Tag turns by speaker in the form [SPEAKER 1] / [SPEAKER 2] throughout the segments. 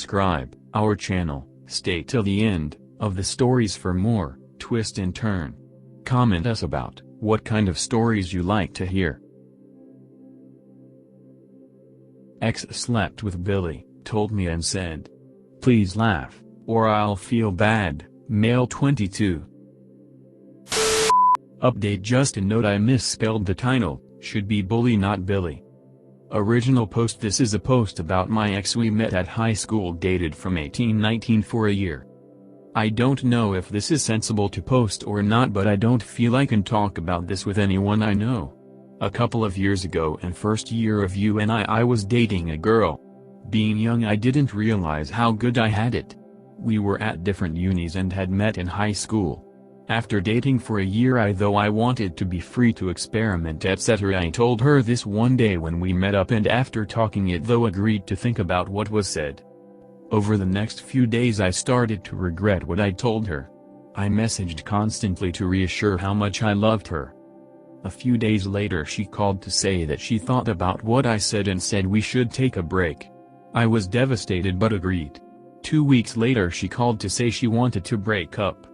[SPEAKER 1] subscribe our channel, stay till the end of the stories for more twist and turn. Comment us about what kind of stories you like to hear. Ex slept with Billy, told me and said, "Please laugh, or I'll feel bad." Male 22. Update: just a note, I misspelled the title, should be Bully not Billy. Original post: this is a post about my ex. We met at high school, dated from 18-19 for a year. I don't know if this is sensible to post or not, but I don't feel I can talk about this with anyone I know. A couple of years ago, in first year of UNI, I was dating a girl. Being young, I didn't realize how good I had it. We were at different unis and had met in high school. After dating for a year, though I wanted to be free to experiment etc., I told her this one day when we met up, and after talking it though agreed to think about what was said. Over the next few days I started to regret what I told her. I messaged constantly to reassure how much I loved her. A few days later she called to say that she thought about what I said and said we should take a break. I was devastated but agreed. 2 weeks later she called to say she wanted to break up.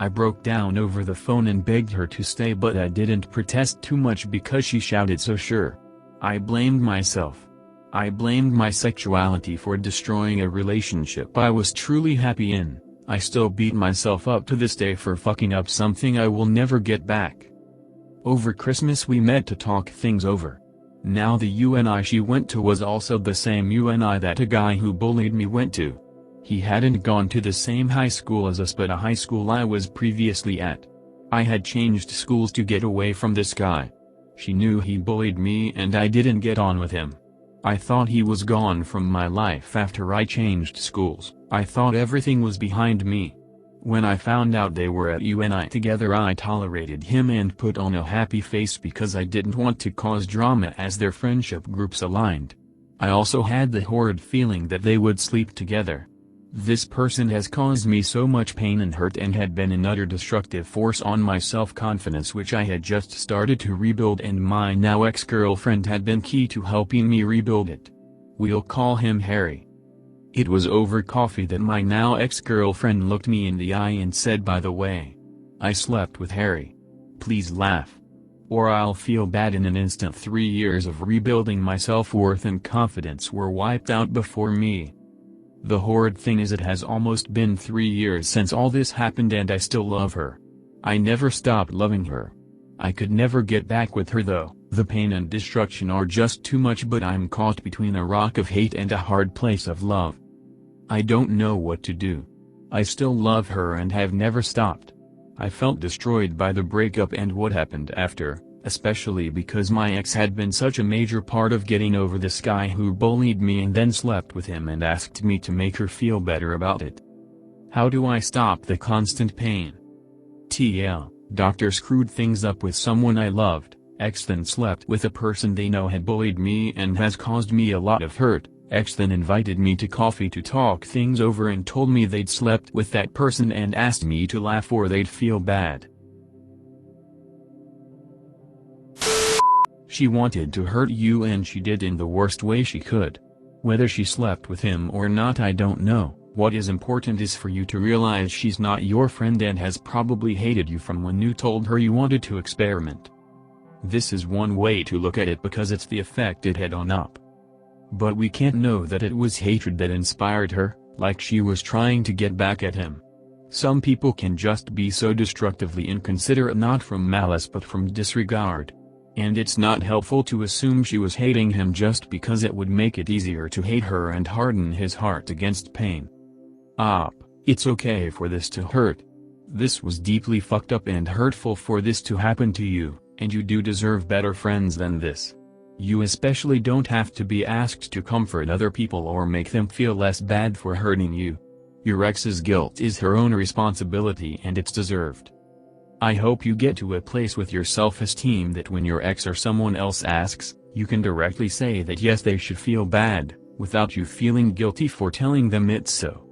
[SPEAKER 1] I broke down over the phone and begged her to stay, but I didn't protest too much because she shouted so sure. I blamed myself. I blamed my sexuality for destroying a relationship I was truly happy in. I still beat myself up to this day for fucking up something I will never get back. Over Christmas we met to talk things over. Now the UNI she went to was also the same UNI that a guy who bullied me went to. He hadn't gone to the same high school as us, but a high school I was previously at. I had changed schools to get away from this guy. She knew he bullied me and I didn't get on with him. I thought he was gone from my life after I changed schools. I thought everything was behind me. When I found out they were at UNI together, I tolerated him and put on a happy face because I didn't want to cause drama as their friendship groups aligned. I also had the horrid feeling that they would sleep together. This person has caused me so much pain and hurt and had been an utter destructive force on my self-confidence, which I had just started to rebuild, and my now ex-girlfriend had been key to helping me rebuild it. We'll call him Harry. It was over coffee that my now ex-girlfriend looked me in the eye and said, "By the way, I slept with Harry. Please laugh, or I'll feel bad." In an instant 3 years of rebuilding my self-worth and confidence were wiped out before me. The horrid thing is, it has almost been 3 years since all this happened and I still love her. I never stopped loving her. I could never get back with her though. The pain and destruction are just too much, but I'm caught between a rock of hate and a hard place of love. I don't know what to do. I still love her and have never stopped. I felt destroyed by the breakup and what happened after, especially because my ex had been such a major part of getting over this guy who bullied me and then slept with him and asked me to make her feel better about it. How do I stop the constant pain? TL, doctor screwed things up with someone I loved. Ex then slept with a person they know had bullied me and has caused me a lot of hurt. Ex then invited me to coffee to talk things over and told me they'd slept with that person and asked me to laugh or they'd feel bad. She wanted to hurt you and she did in the worst way she could. Whether she slept with him or not, I don't know. What is important is for you to realize she's not your friend and has probably hated you from when you told her you wanted to experiment. This is one way to look at it because it's the effect it had on us. But we can't know that it was hatred that inspired her, like she was trying to get back at him. Some people can just be so destructively inconsiderate, not from malice but from disregard. And it's not helpful to assume she was hating him just because it would make it easier to hate her and harden his heart against pain. It's okay for this to hurt. This was deeply fucked up and hurtful for this to happen to you, and you do deserve better friends than this. You especially don't have to be asked to comfort other people or make them feel less bad for hurting you. Your ex's guilt is her own responsibility and it's deserved. I hope you get to a place with your self-esteem that when your ex or someone else asks, you can directly say that yes, they should feel bad, without you feeling guilty for telling them it's so.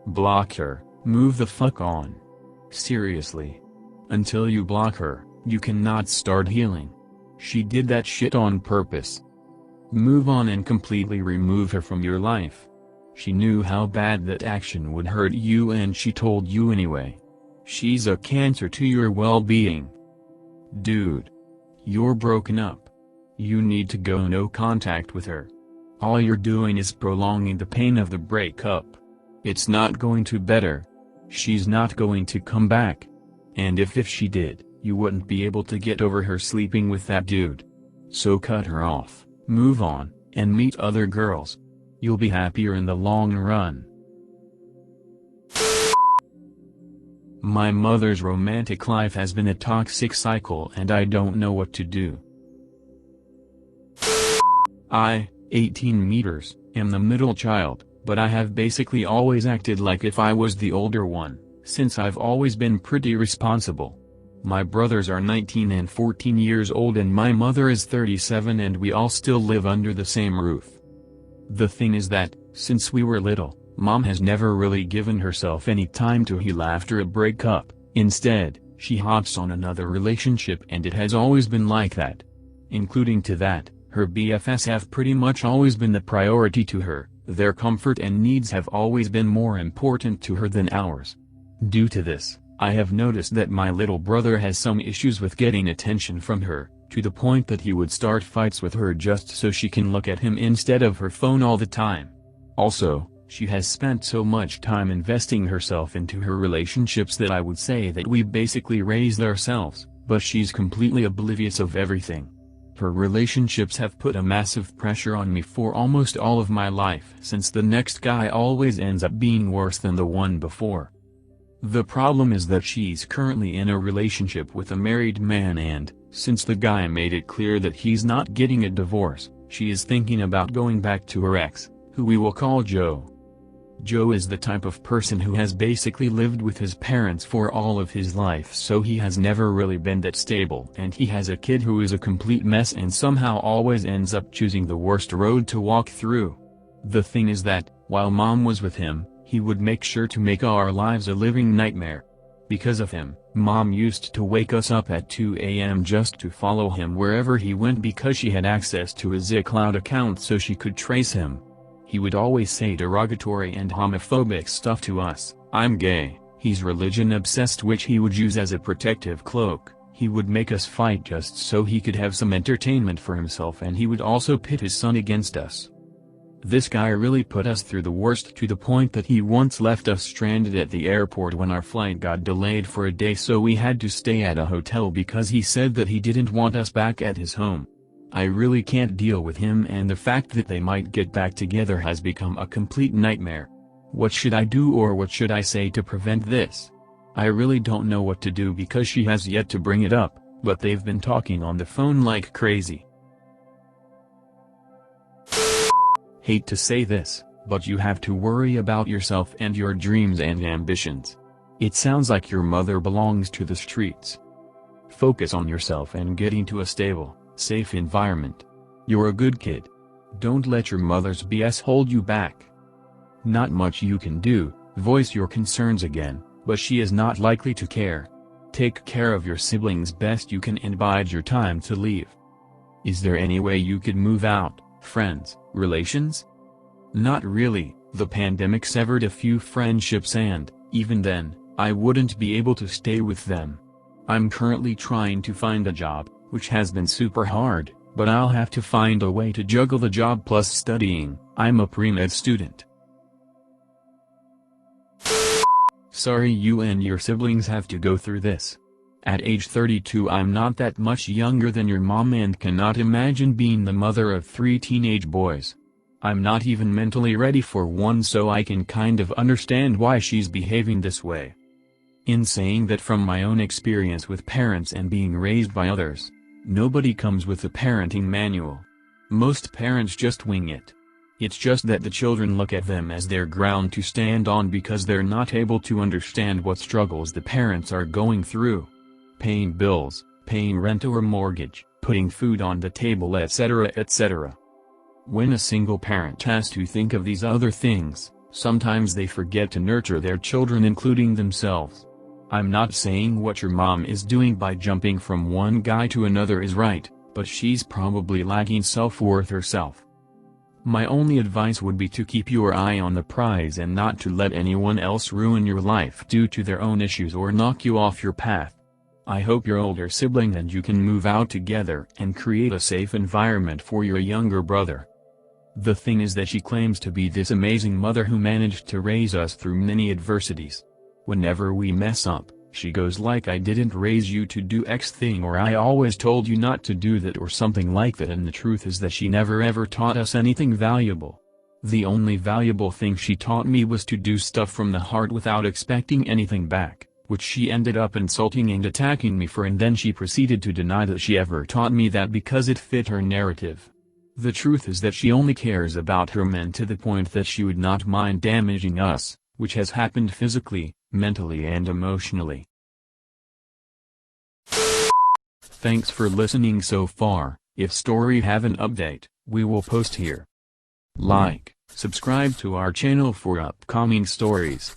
[SPEAKER 1] Block her, move the fuck on. Seriously. Until you block her, you cannot start healing. She did that shit on purpose. Move on and completely remove her from your life. She knew how bad that action would hurt you and she told you anyway. She's a cancer to your well-being. Dude. You're broken up. You need to go no contact with her. All you're doing is prolonging the pain of the breakup. It's not going to better. She's not going to come back. And if she did, you wouldn't be able to get over her sleeping with that dude. So cut her off, move on, and meet other girls. You'll be happier in the long run. My mother's romantic life has been a toxic cycle and I don't know what to do. I, 18 meters, am the middle child, but I have basically always acted like if I was the older one, since I've always been pretty responsible. My brothers are 19 and 14 years old and my mother is 37 and we all still live under the same roof. The thing is that, since we were little, Mom has never really given herself any time to heal after a breakup. Instead, she hops on another relationship and it has always been like that. Including to that, her BFFs have pretty much always been the priority to her, their comfort and needs have always been more important to her than ours. Due to this, I have noticed that my little brother has some issues with getting attention from her, to the point that he would start fights with her just so she can look at him instead of her phone all the time. Also, she has spent so much time investing herself into her relationships that I would say that we basically raised ourselves, but she's completely oblivious of everything. Her relationships have put a massive pressure on me for almost all of my life since the next guy always ends up being worse than the one before. The problem is that she's currently in a relationship with a married man and, since the guy made it clear that he's not getting a divorce, she is thinking about going back to her ex, who we will call Joe. Joe is the type of person who has basically lived with his parents for all of his life, so he has never really been that stable, and he has a kid who is a complete mess and somehow always ends up choosing the worst road to walk through. The thing is that, while Mom was with him, he would make sure to make our lives a living nightmare. Because of him, Mom used to wake us up at 2 a.m. just to follow him wherever he went because she had access to his iCloud account so she could trace him. He would always say derogatory and homophobic stuff to us. I'm gay, he's religion obsessed, which he would use as a protective cloak. He would make us fight just so he could have some entertainment for himself, and he would also pit his son against us. This guy really put us through the worst, to the point that he once left us stranded at the airport when our flight got delayed for a day, so we had to stay at a hotel because he said that he didn't want us back at his home. I really can't deal with him, and the fact that they might get back together has become a complete nightmare. What should I do, or what should I say to prevent this? I really don't know what to do because she has yet to bring it up, but they've been talking on the phone like crazy. Hate to say this, but you have to worry about yourself and your dreams and ambitions. It sounds like your mother belongs to the streets. Focus on yourself and get into a stable, safe environment. You're a good kid. Don't let your mother's BS hold you back. Not much you can do, voice your concerns again, but she is not likely to care. Take care of your siblings best you can and bide your time to leave. Is there any way you could move out, friends, relations? Not really. The pandemic severed a few friendships and, even then, I wouldn't be able to stay with them. I'm currently trying to find a job, which has been super hard, but I'll have to find a way to juggle the job plus studying. I'm a pre-med student. Sorry you and your siblings have to go through this. At age 32 I'm not that much younger than your mom and cannot imagine being the mother of 3 teenage boys. I'm not even mentally ready for one, so I can kind of understand why she's behaving this way. In saying that, from my own experience with parents and being raised by others, nobody comes with a parenting manual. Most parents just wing it. It's just that the children look at them as their ground to stand on because they're not able to understand what struggles the parents are going through. Paying bills, paying rent or mortgage, putting food on the table, etc., etc. When a single parent has to think of these other things, sometimes they forget to nurture their children, including themselves. I'm not saying what your mom is doing by jumping from one guy to another is right, but she's probably lacking self-worth herself. My only advice would be to keep your eye on the prize and not to let anyone else ruin your life due to their own issues or knock you off your path. I hope your older sibling and you can move out together and create a safe environment for your younger brother. The thing is that she claims to be this amazing mother who managed to raise us through many adversities. Whenever we mess up, she goes like I didn't raise you to do X thing or I always told you not to do that or something like that, and the truth is that she never ever taught us anything valuable. The only valuable thing she taught me was to do stuff from the heart without expecting anything back, which she ended up insulting and attacking me for, and then she proceeded to deny that she ever taught me that because it fit her narrative. The truth is that she only cares about her men to the point that she would not mind damaging us, which has happened physically, mentally and emotionally. Thanks for listening so far. If story have an update, we will post here. Like, subscribe to our channel for upcoming stories.